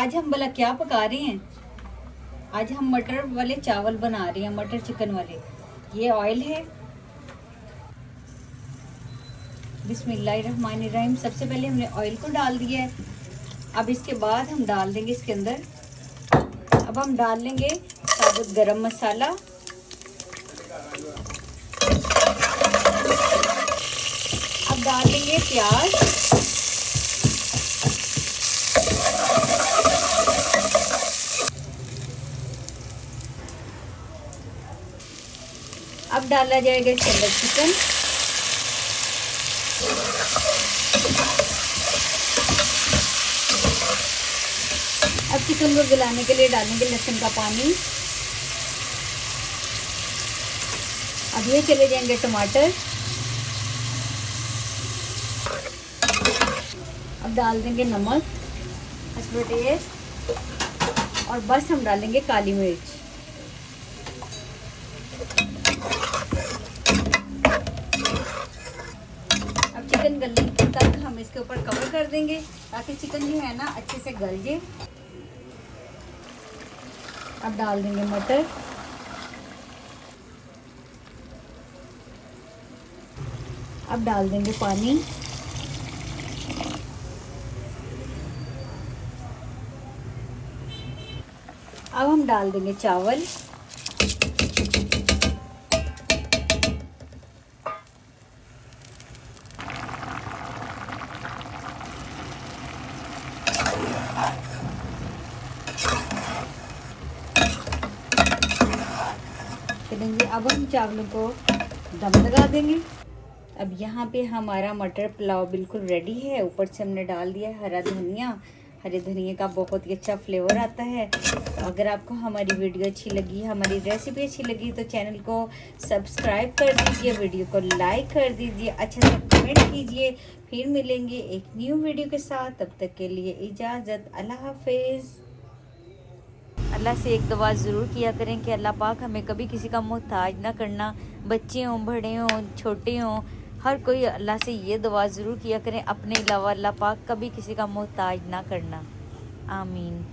आज हम भला क्या पका रहे हैं? आज हम मटर वाले चावल बना रहे हैं, मटर चिकन वाले। ये ऑयल है। बिस्मिल्लाहिर्रहमानिर्रहीम। सबसे पहले हमने ऑयल को डाल दिया है। अब इसके बाद हम डाल देंगे इसके अंदर, अब हम डाल लेंगे साबुत गरम मसाला, अब डाल देंगे प्याज, अब डाला जाएगा इसके अंदर चिकन, अब चिकन को गलाने के लिए डालेंगे लहसुन का पानी। अब ये चले जाएंगे टमाटर, अब डाल देंगे नमक हस्बे टेस्ट, और बस हम डालेंगे काली मिर्च। अब चिकन गलने तक हम इसके ऊपर कवर कर देंगे ताकि चिकन जो है ना अच्छे से गल जाए। अब डाल देंगे मटर, अब डाल देंगे पानी, अब हम डाल देंगे चावल, करेंगे। अब हम चावलों को दम लगा देंगे। अब यहाँ पे हमारा मटर पुलाव बिल्कुल रेडी है। ऊपर से हमने डाल दिया है हरा धनिया। हरे धनिया का बहुत ही अच्छा फ्लेवर आता है। अगर आपको हमारी वीडियो अच्छी लगी, हमारी रेसिपी अच्छी लगी तो चैनल को सब्सक्राइब कर दीजिए, वीडियो को लाइक कर दीजिए, अच्छा सा कमेंट कीजिए। फिर मिलेंगे एक न्यू वीडियो के साथ, तब तक के लिए इजाज़त। अल्लाह हाफिज़। अल्लाह से एक दुआ ज़रूर किया करें कि अल्लाह पाक हमें कभी किसी का मोहताज ना करना। बच्चे हों, बड़े हों, छोटे हों, हर कोई अल्लाह से ये दुआ ज़रूर किया करें अपने अलावा अल्लाह पाक कभी किसी का मोहताज ना करना। आमीन।